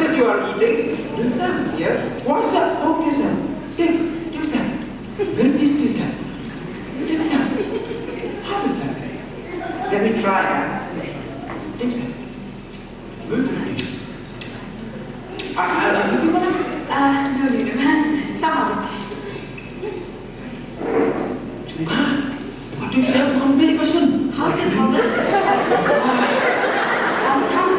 this you are eating? This, sir? Yes. What, sir? Okay, sir. Take, sir. Very tasty, sir. Take, sir. Have it, sir. Let me try, Take, sir. Very tasty. I'll give you one. No need. Some other time. What do you say? Come back, cousin. How's it, Thomas? How's it? Thomas,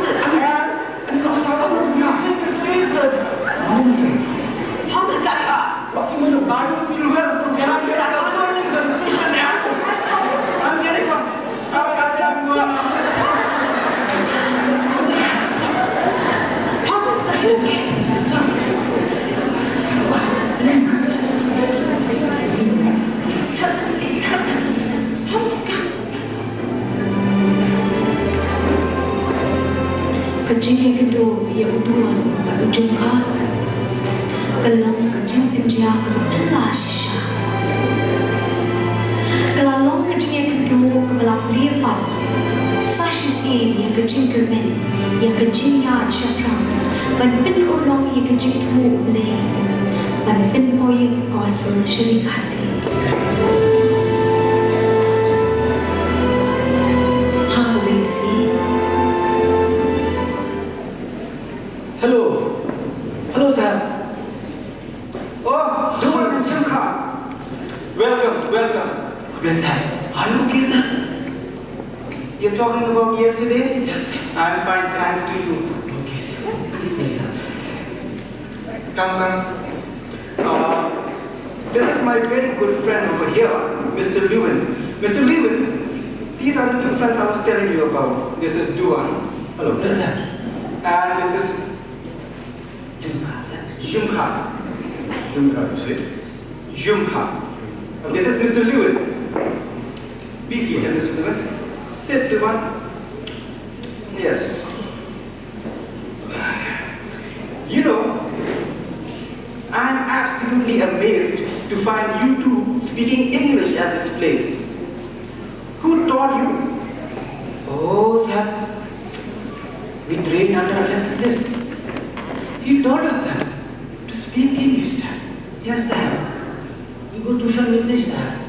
What do you mean? I don't feel well. Can I get a I'm getting one. Thomas, are you okay? Thomas, come. Kecing yang kedua, ia uduan pada jumpa. Kelang kecing penjia kebelah sisa. Kelalong kecing yang kedua kebelah lipat. Sasisi yang kecing kemen, yang kecing yang syakram. Ban bin ulong yang kecing tu boleh. Ban bin poyeng gospel syari kasih. Hello. Hello, sir. Oh, Duan is Yumka. Welcome. Yes, sir. Are you okay, sir? You're talking about yesterday? Yes, sir. I'm fine, thanks to you. Okay, sir. Yes, sir. Come. This is my very good friend over here, Mr. Lewin. Mr. Lewin, these are the two friends I was telling you about. This is Duan. Hello. Yes, sir. And this is Jumka. Jumka, you say? Jumka. This is Mr. Lewin. Be seated, Mr. Lewin. Sit, Duan. Yes. You know, I'm absolutely amazed to find you two speaking English at this place. Who taught you? Oh, sir. We trained under a lesson this. He taught us, sir, to speak English, sir. Yes, sir. We go tuition English, sir.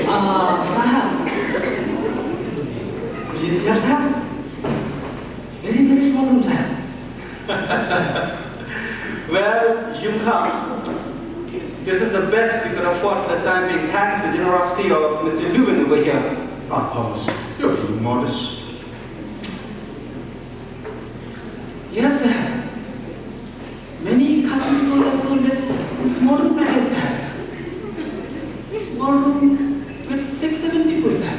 Sahab. Yes, sir. Very small room, sir. Well, Jumka, this is the best we could afford for the time being, thanks to the generosity of Mr. Lewin over here. Thomas, you're being modest. Yes, sir. Many Khasi people also live in small room like this, sir. Small room with 6-7 people, sir.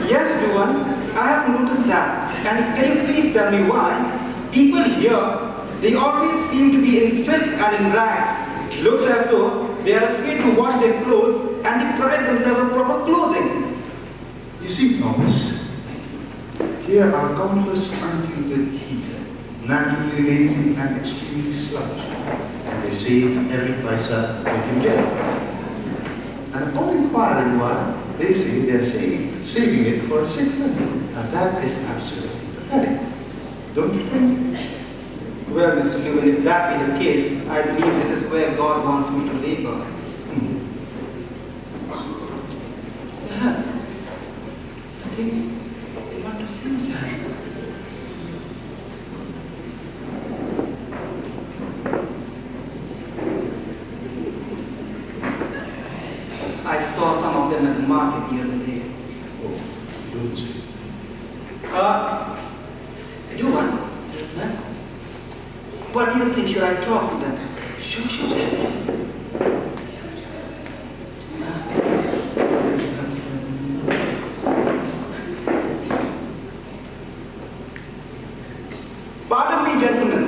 Yes, Duan, I have noticed that. And can you please tell me why? People here, they always seem to be in filth and in rags. Looks as though they are afraid to wash their clothes and deprive themselves of proper clothing. You see, Thomas, here are countless untutored heathen, naturally lazy and extremely sluggish, and they save every paisa they can get. And upon inquiring why, they say they're saving it for a sick friend. Now that is absolutely pathetic. Don't you think? Well, Mr. Lewin, if that be the case, I believe this is where God wants me to labor. Sir, I think you want to sing, sir. I saw some of them at the market the other day. Oh, don't say. Duan, Yes, sir. what do you think? Should I talk to them? Sure, sir. Pardon me, gentlemen.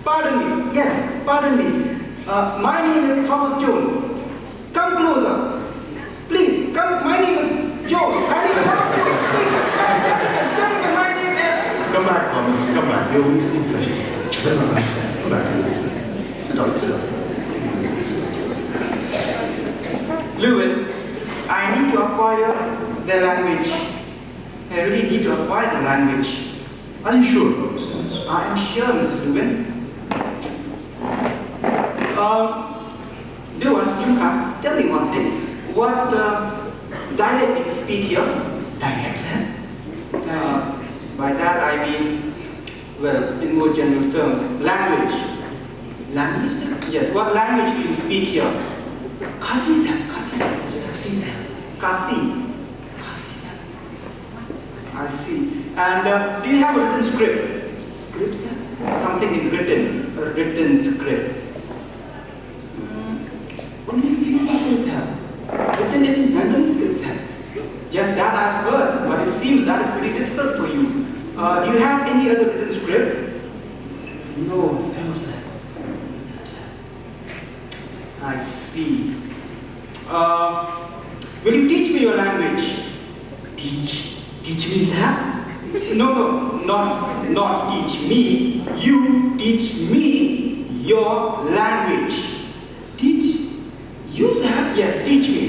Pardon me. Yes, pardon me. My name is Thomas Jones. Come closer. Please, come. My name is Jones. My name is Thomas Jones. Please. Gentlemen, my name is... Come back, Thomas. Come back. You're wasting precious time. Come back. Sit down. Lewin, I need to acquire the language. I really need to acquire the language. Are you sure about this, Thomas? I am sure, Mr. Dubin. Duan, you can tell me one thing. What dialect do you speak here? Dialect, sir? By that I mean, well, in more general terms, language. Language, sir? Yes, what language do you speak here? Kasi, sir. Kasi, sir. Kasi. Kasi, sir. I see. And do you have a written script? Script, sir? Something in written, a written script. Only few people, sir. Written in Bengali script, sir. Yes, that I've heard, but it seems that is pretty difficult for you. Do you have any other written script? No, sir. I see. Will you teach me your language? Teach me, sir? No, not teach me. You teach me your language. Teach? You, sir? Yes, teach me.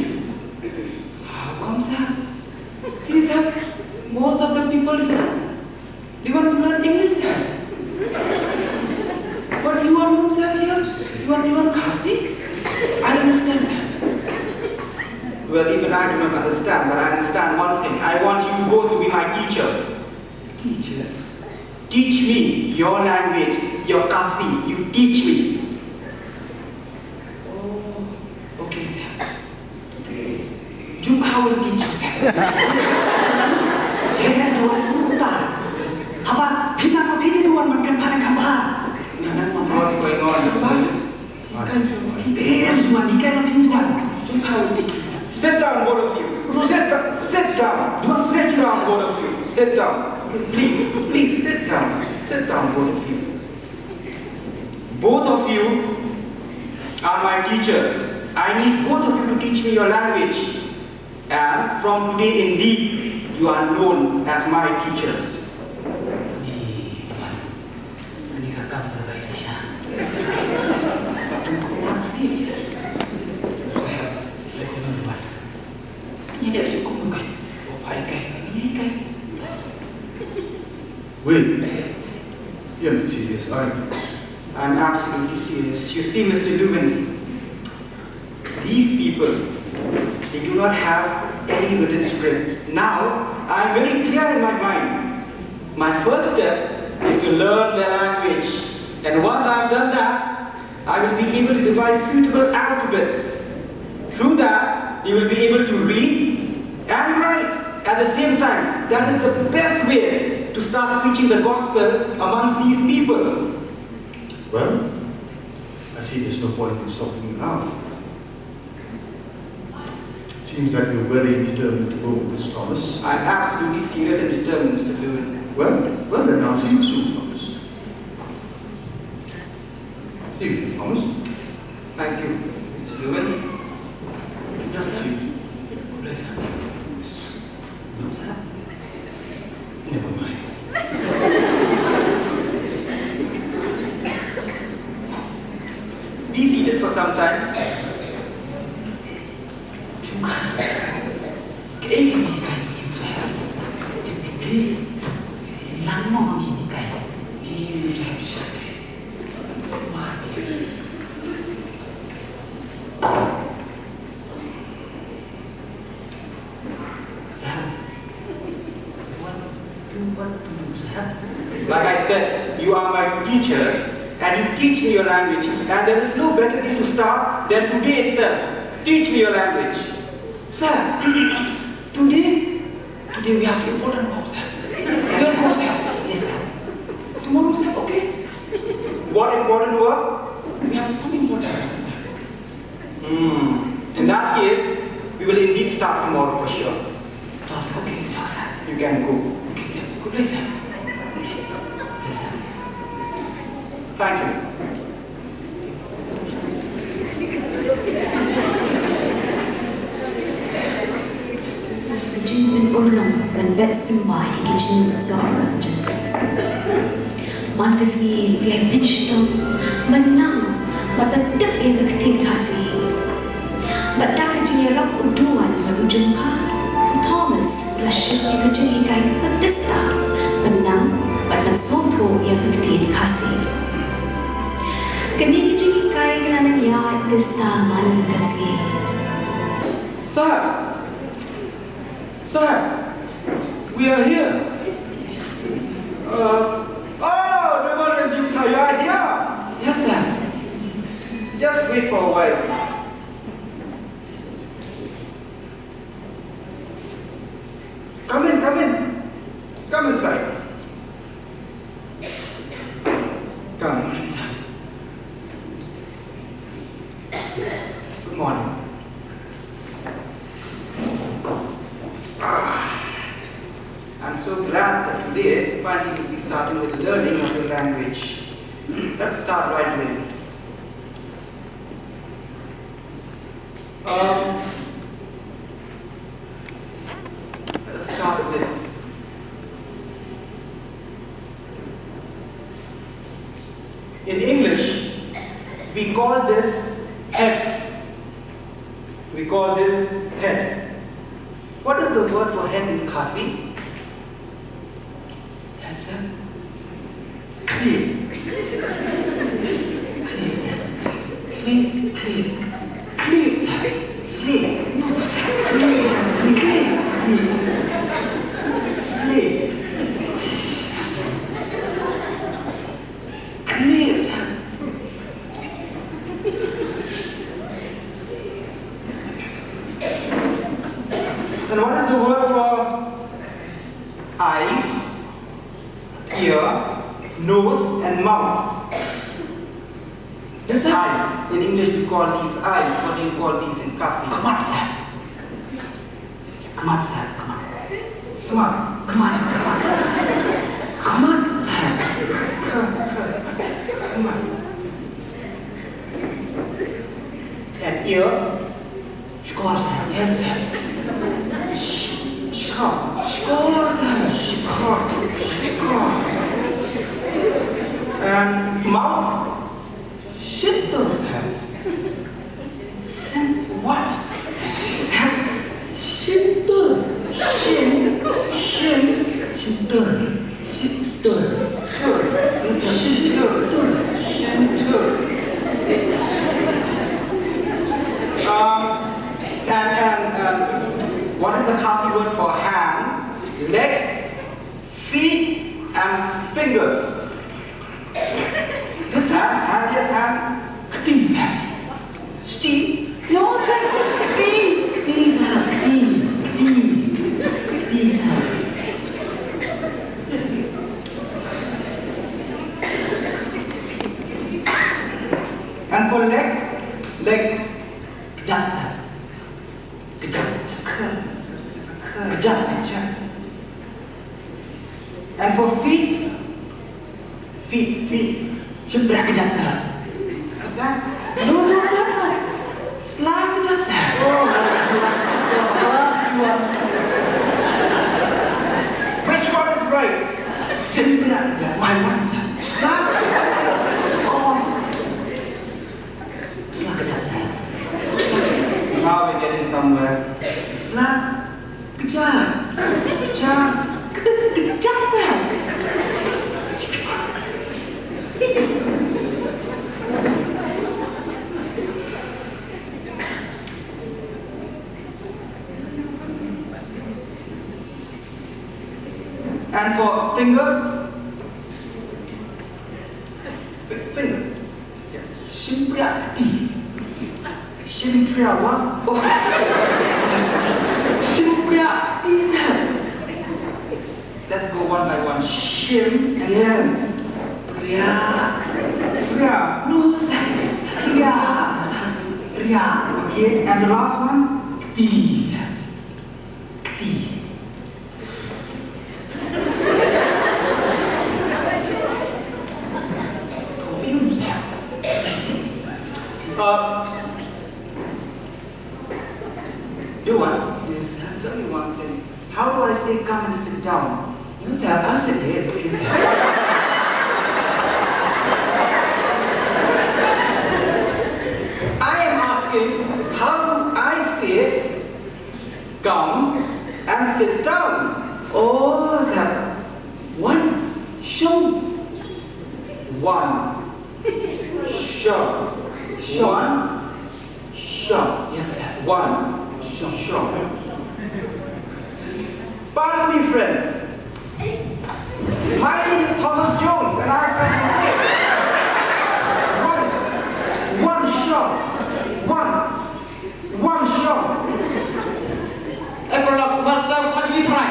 How come, sir? See, sir, most of the people here, they want to learn English, sir. But you are not, sir, here. You are learn Khasi? I don't understand, sir. Well, even I do not understand, but I understand one thing. I want you both to be my teacher. Teacher? Teach me your language, your Kasi. You teach me. Oh, okay, sir. Jumpa will teach you, sir. Hey, apa? Pinang apa ini tuan makan pada kamar? What's going on? Sit down, both of you. Sit down. Sit down, both of you. Sit down. Please, sit down. Sit down, both of you. Both of you are my teachers. I need both of you to teach me your language. And from today indeed, you are known as my teachers. Wait, you're not serious, are you? I'm absolutely serious. You see, Mr. Lubin, these people, they do not have any written script. Now, I'm very clear in my mind. My first step is to learn their language. And once I've done that, I will be able to devise suitable alphabets. Through that, they will be able to read and write at the same time. That is the best way to start preaching the gospel amongst these people. Well, I see there's no point in stopping you now. It seems that you're very determined to go with this, Thomas. I'm absolutely serious and determined, Mr. Lewin. Well then I'll see you soon, Thomas. See you, Thomas. Thank you, Mr. Lewin. Yes, sir. See you. Yes, sir. Yes. Sir? Never mind. Be seated for some time. Juga keinginan hidup saya tapi lama ini kayak hidup saya bisa mati. Like I said, you are my teachers and you teach me your language. And there is no better way to start than today itself. Teach me your language. Sir, today we have important course, sir. Your course, sir. Yes, sir. Tomorrow, sir, okay? What important work? We have some important work, sir. In that case, we will indeed start tomorrow for sure. That's okay, sir. You can go. Okay, sir. Good day, sir. Thank you. Jnit ulung menbet semai ke Jnit Sohramjan. Man kesini biar pinchtom menang berbentuk yang ketin kasih. Berdak jenyerak uduan berujung Thomas belasih yang kejengi kai kepetista menang But Soto Yakti Kasi. Kaniki Kailan Ya this Taman Kasi. Sir, we are here. Reverend Jutta, you are here. Yes, sir. Just wait for a while. Come in. Come inside. Come. Good morning. I'm so glad that today finally we'll be starting with learning of your language. Let's start right away. Let's start with in English, we call this head. We call this head. What is the word for head in Khasi? Clean. And what is the word for eyes, ear, nose, and mouth? Yes, sir. Eyes. In English, we call these eyes. What do you call these in Kasi? Come on, sir. Come on, sir. Come on. Smart. Come on. Come on, sir. Come on. And ear? Score, sir. Yes, sir. Sharp. Score, sir. Sharp. And mouth? Shit, those, sir. What? Shintur. Shin. Shintur. And what is the Khasi word for hand, leg, feet, and fingers? Yes, sir. Hand, yes, hand. Kti, sir. Sti. No, sir. Kti, sir. Kti, sir. And for leg, Kejap, sir. Kejap. and for feet, Sebelah kejap, sir. No, sir. Selah kejap, sir. Which one is right? Sebelah kejap. Why one, sir? Selah kejap, sir. Now we're getting somewhere. Selah kejap. Kejap, sir. And for fingers, fingers. Simpriakti. Shimtriawa. Oh. Simpriakti, sir. Let's go one by one. Shim and Yes. Ria. Tria. No, sir. Ria. Ria. Okay, and the last one? Kti, sir. Kti. Minum, sir. Do one. Yes, sir. Tell me one thing. How do I say come and sit down? No, sir. I'll sit there. It's okay, sir. I am asking how do I say come and sit down? Oh, sir. One shot. One. Sure. One. Sure. Yes, sir. One. Sure. Pardon me, friends. My name is Thomas Jones, and I am one shot. One shot. Epilogue, what's up? What do you try?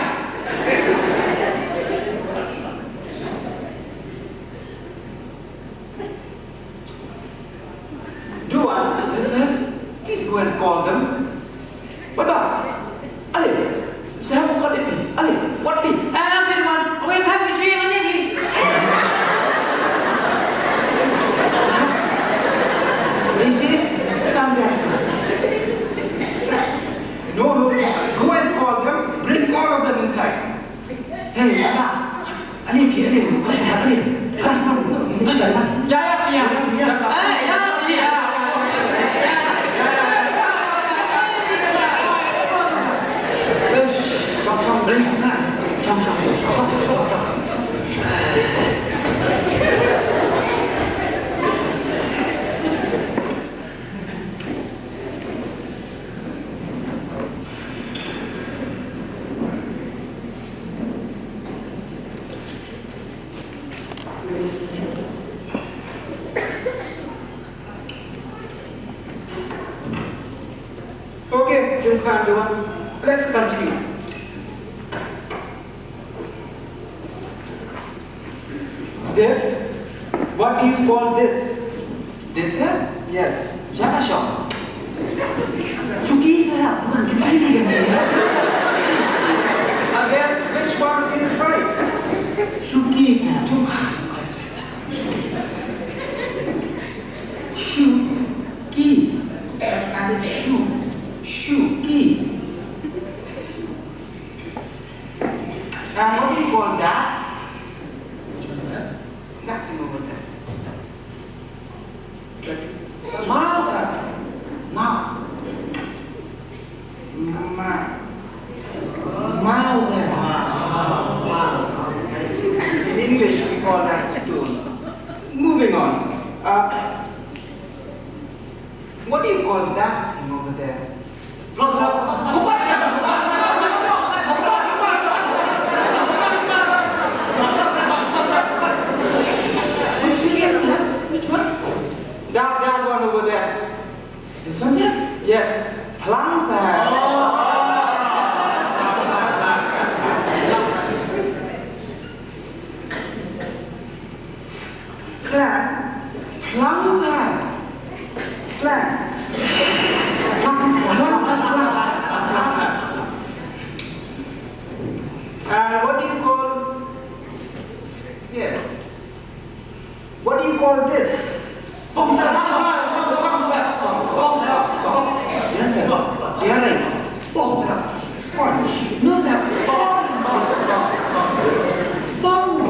Do one. Yes, sir. Please go and call them. Bapak, Ali, saya mau call itu. Ali, what di? Firman, awak saya mau cuci yang ini. Easy, stand there. No, go and call them. Bring all of them inside. Hey, Ali, Ya. Bring some time. Okay, let's continue. This, what do you call this? This, sir? Yes. Jaka shop. Chuki, sir. Again, which part of it is right? Suki, sir. Shuki. And it's shoe. Shuki. And what do you call that? Nothing over there. Mau, sir. Mau. Mau, sir. In English, we call that stool. Moving on. What do you call that thing over there? Which one? That one over there. This one, sir? Yes. Plum, sir. Clam. Plum, sir. Clam. What do you call? Yes. What do you call this? Yes, sir. Yeah, right. Sponge. No, sir. Sponge.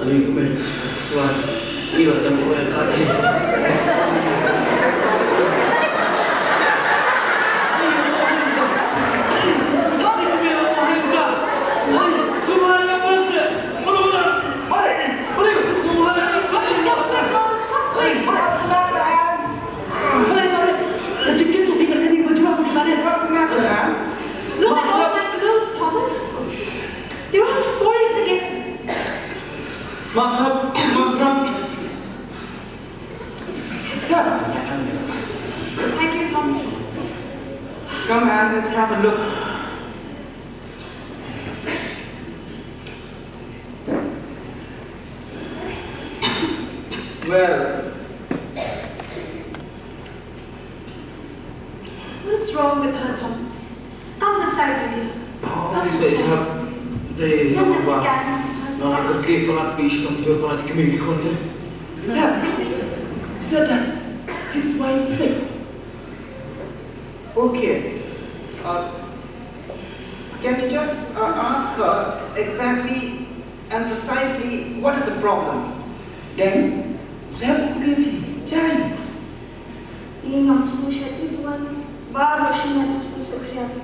Ani kami tuan ini macam orang tadi. Look at all my clothes, Thomas. They're all spoiled again. Maaf. Sir, Thank you, Thomas. come and let's have a look. Well, What is wrong with her, Thomas? Come this side with you. Saya sangat dari Tell them to lupa. get Nak pergi pelat fish, nak jual pelat kami kon dia. Sir, that his wife sick. okay. Can you just ask her exactly and precisely what is the problem? Then, saya pergi cari. Ingat susah tuan. Baru siapa susah siapa.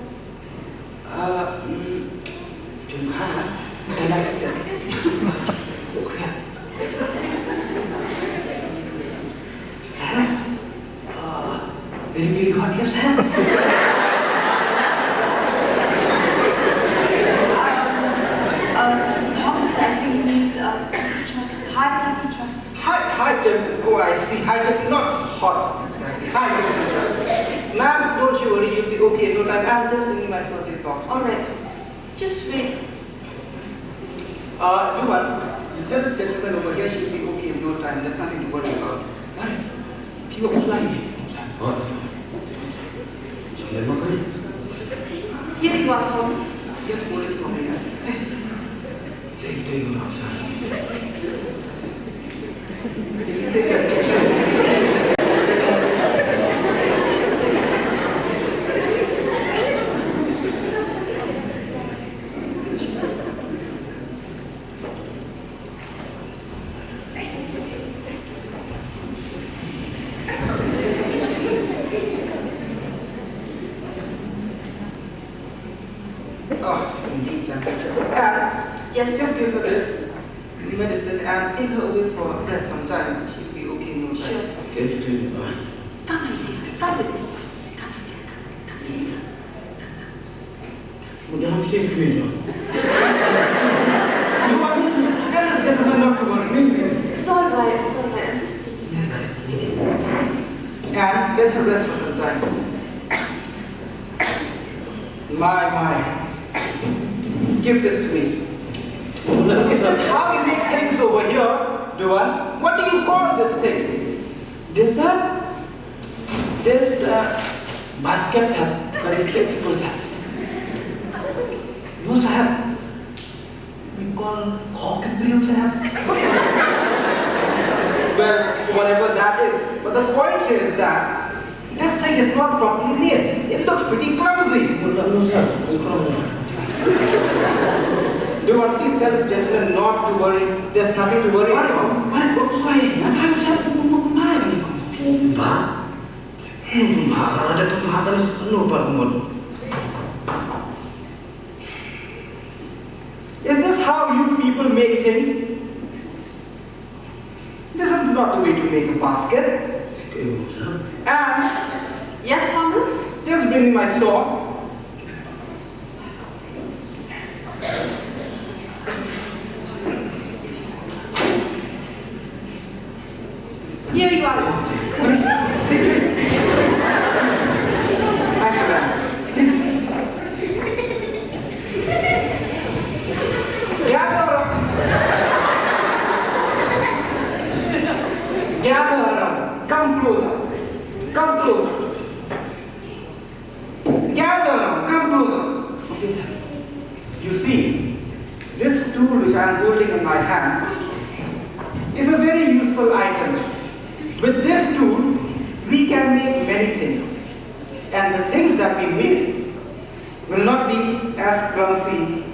Jumpa. Saya nak Yes, sir. Thomas, I think means high temperature. High temperature. Oh, I see. High temperature, not hot. Exactly. High temperature. Ma'am, don't you worry. You'll be okay. No time. I'm just bringing my first aid box. All right. Just wait. Do one. Tell the gentleman over here she'll be okay in no time. There's nothing to worry about. What? People who's lying. What? Samla makan. Here you are, Thomas. Just hold it from here. Tengok nak sah. Oh, indeed. And Yes, just give her Thomas. this medicine and take her away for a rest sometime. She'll be okay in no time. Sure. Okay, tu. Come, my dear. Come with me. Come, my dear. Mudah mesti kena. You want me to tell this gentleman not to worry? It's all right. It's all right. I'm just thinking. And let her rest for some time. My. Give this to me. Is this how you make things over here, Duan? What do you call this thing? This baskets have corrected people, sir. No, sir. We call cock and brim, sir. Well, whatever that is. But the point here is that this thing is not properly made. It looks pretty clumsy. Mudah sah. Duan, please tell this gentleman not to worry. There's nothing to worry about. What looks like? Not how you said money. Ba? Mahal ada pemahaman sepenuh Pak Umar. Is this how you people make things? This is not the way to make a basket. Okay, sah. And Yes, Thomas? just bring me my saw. Here you are, Thomas. Thank you, ma'am. Gather around. Come closer. Come closer. Gather around. Come closer. Okay, sir. You see, this tool which I am holding in my hand is a very useful item. With this tool, we can make many things. And the things that we make will not be as clumsy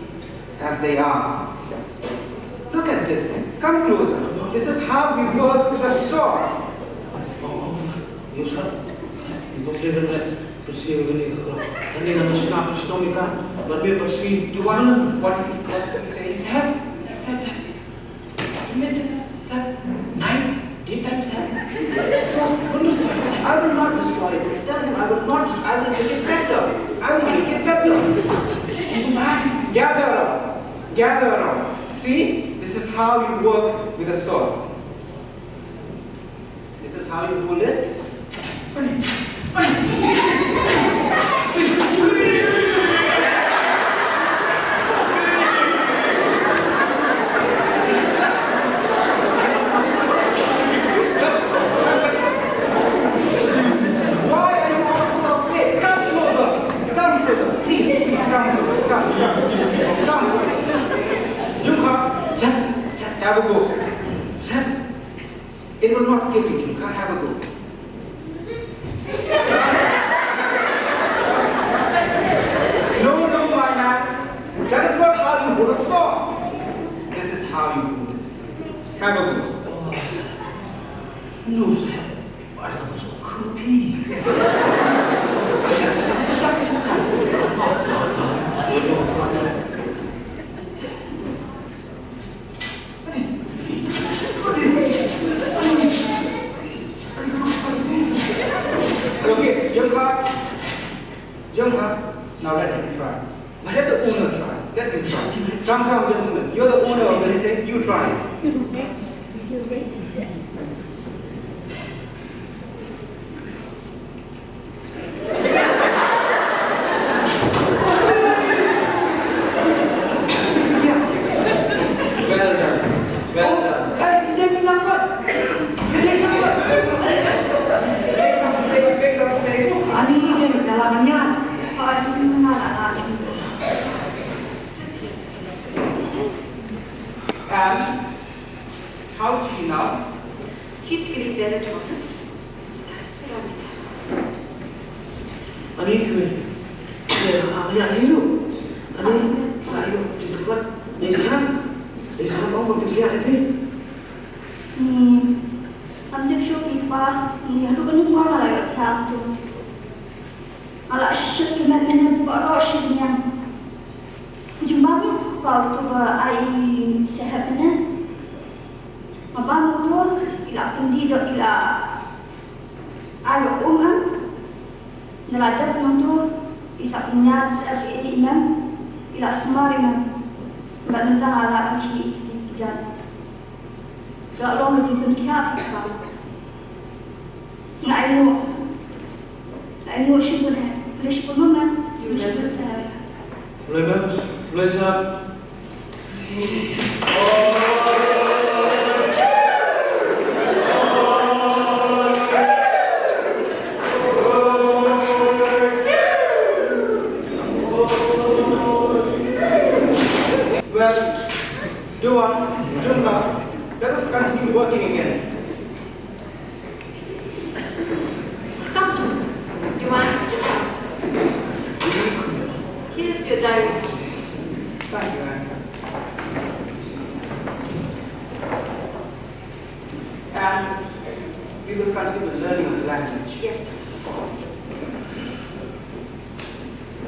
as they are. Look at this. Come closer. This is how we work with a saw. Ya, sah. Ibu dia kena bersih ini kalau ini nama snap stormy kan, baru bersih. You want to know what he says? Sir, you made this, sir, 9 daytime, sir. So, don't destroy, sir. I will not destroy it. Tell him I will not. I will make it better. I will make it better. Gather around. Gather around. See, this is how you work with a saw. This is how you hold it. Have a go. Sir, It will not kill you, Junka. Have a go. No, my man. That is not how you hold a saw. This is how you hold it. Have a go. no, sir. What was so creepy? Okay, Junka. Let the owner try. Let him try. Come, gentlemen. You're the owner of this thing. You try. Well done. Well done. And how is she now? She's feeling better, Thomas. Ani tu, ya hiu, ani layu cepat, ni sehat orang berfikir ini. Am jep show pipa, ni hadu kan mau lah ya tiap tu. Ala shit kemat mana baru shitnya. Jumpa tu kau tu ai sehat mana? Apa tu? Ila pundi do ila ayo umam. Nelajar tu isa punya sehat imam ila semar imam. Nggak tentang ala kunci jalan. Gak lo ngejipin kiap kau. Nggak ilmu sih boleh sih pun mana? Boleh saya. Boleh bagus, boleh siap. Well, Joan, Junka, let us continue working again. Come, Joanne, sit down. Here's your diary. Thank you, Anne. And we will continue the learning of the language. Yes.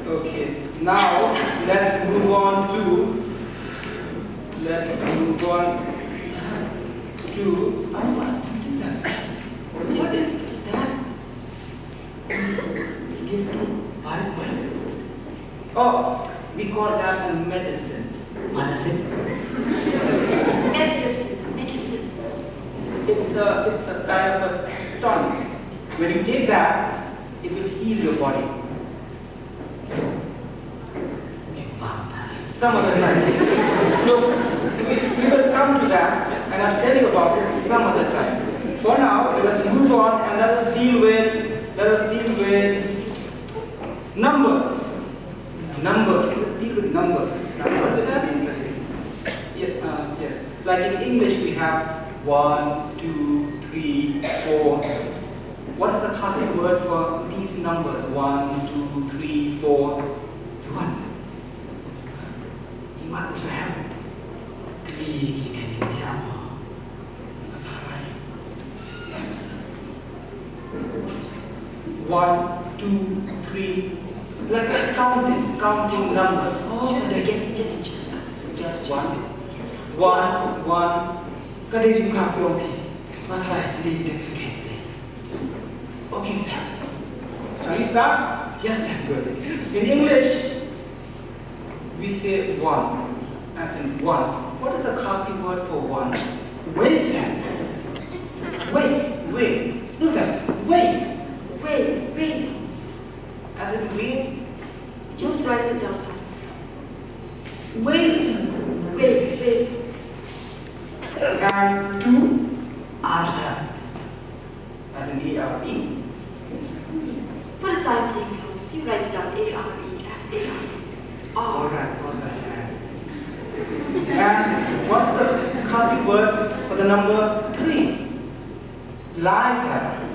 Okay, now let's move on to What is that? Give to Bible. oh, we call that a medicine. Medicine. Medicine. It's a kind of a tonic. When you take that, it will heal your body. Some other time. Look, we will come to that and I'll tell you about it some other time. For now, let us move on and let us deal with numbers. Let's deal with numbers. Numbers is very interesting. Yes. Like in English we have 1, 2, 3, 4. What is the classic word for these numbers? 1, 2, 3, 4. 1. You might also have 1, 2, 3. Like counting numbers. Oh, just. One. Cái đây chúng ta kêu mà thầy đi đến thực hiện đi. Okay, sir. Shall we start? Yes, sir. Good. In English, we say 1, as in 1. What is the classic word for 1? Wait, sir. Wait. No, sir. Wait. Wait. As in wait. Just write it down, please. Wait. And 2, Sir. as in A-R-E. For the time being comes, you write down A-R-E as A-R-E. Alright. And what's the classic word for the number 3? Lie.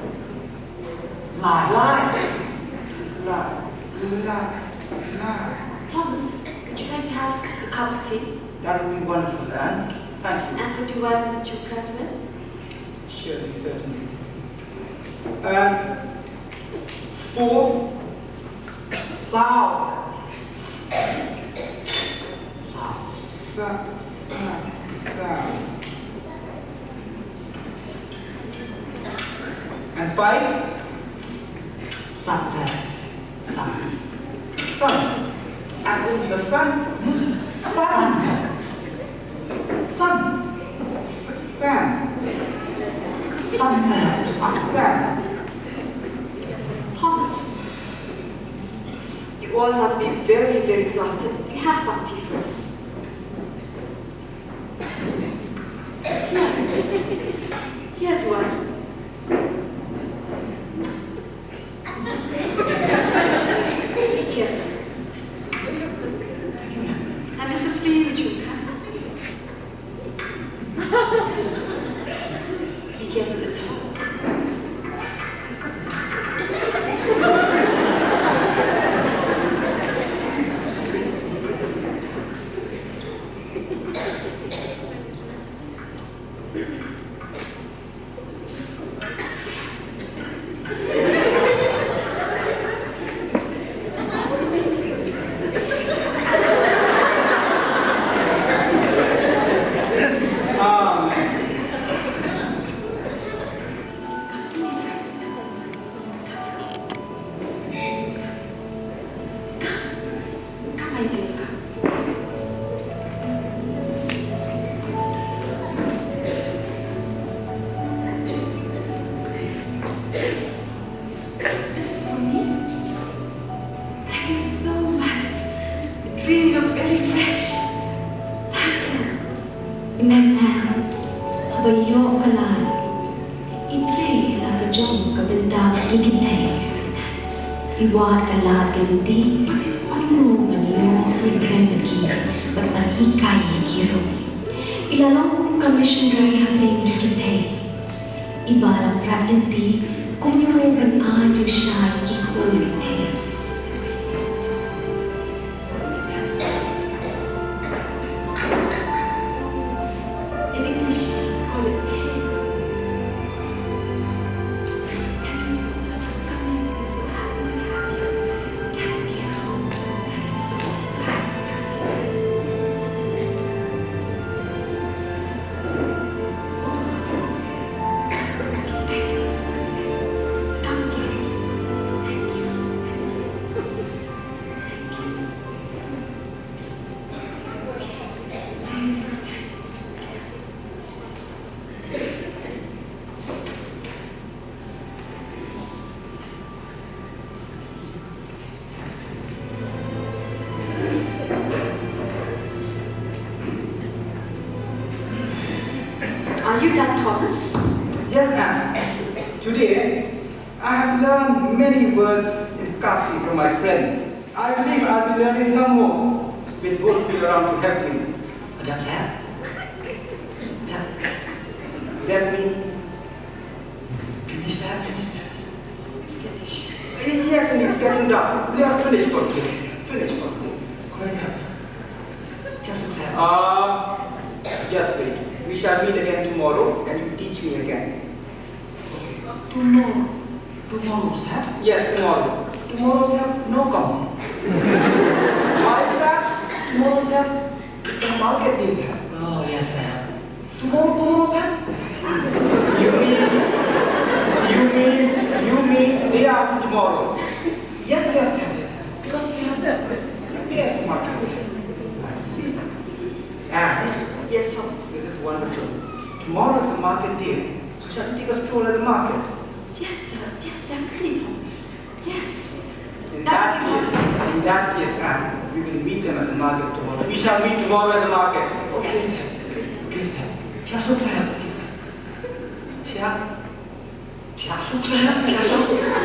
Thomas, would you like to have a cup of tea? That would be wonderful, Anne. Thank you. And for Joanne, would you pass with? Surely, certainly. 4. Sound. And 5. Sun, sir. Sun. Sun. as in the sun. Sun. Sun. Sand. Sun, sir. Sand. Thomas, you all must be very, very exhausted. You have some tea first. Here, Tuan. Be careful. And this is for you, Chuka. Be careful, it's hot. This is for me. Thank you so much. It really looks very fresh. Thank you. Nan, abayo kalan. Itre la kajong kabenta ikintay. Iwar kalat kalinti. Ano ganyo regret ki berperhikai kiro. Ilalong kong missionary hapling ikintay. Ibalang pregnancy kung yung ban siya ikikulit. In English, call it pain. Thank you so much for coming. We're so happy to have you. Thank you. Thank you so much. So happy to have you. Thank you so much. Come again. Thank you. Thank you. See you next time. Are you done, Thomas? Yes, Anne. Today, I have learned many words in Kasi from my friends. I believe I'll be learning some more, which will be around to help me. Ada saya. Ya. That means, Finish that. yes, and it's getting dark. We are finished for today. Finished for today. Kau saya. Just saya. Just wait. We shall meet again tomorrow, and you teach me again. Tomorrow saya. Yes, tomorrow. Tomorrow saya no come. Why is that? Tomorrow saya saya market day saya. Oh yes saya. Tomorrow saya. You mean day after tomorrow? Yes saya. Because we have that. Yes, Marcus. I see. And Yes, Thomas. this is wonderful. Tomorrow is a market day. So shall we take a stroll at the market? Yes, sir. Yes, definitely, Thomas. Yes. In that case, Anne, we will meet them at the market tomorrow. We shall meet tomorrow at the market. Okay Yes. saya. Okay saya. Tiasuk saya. Tiasuk saya. Tiasuk.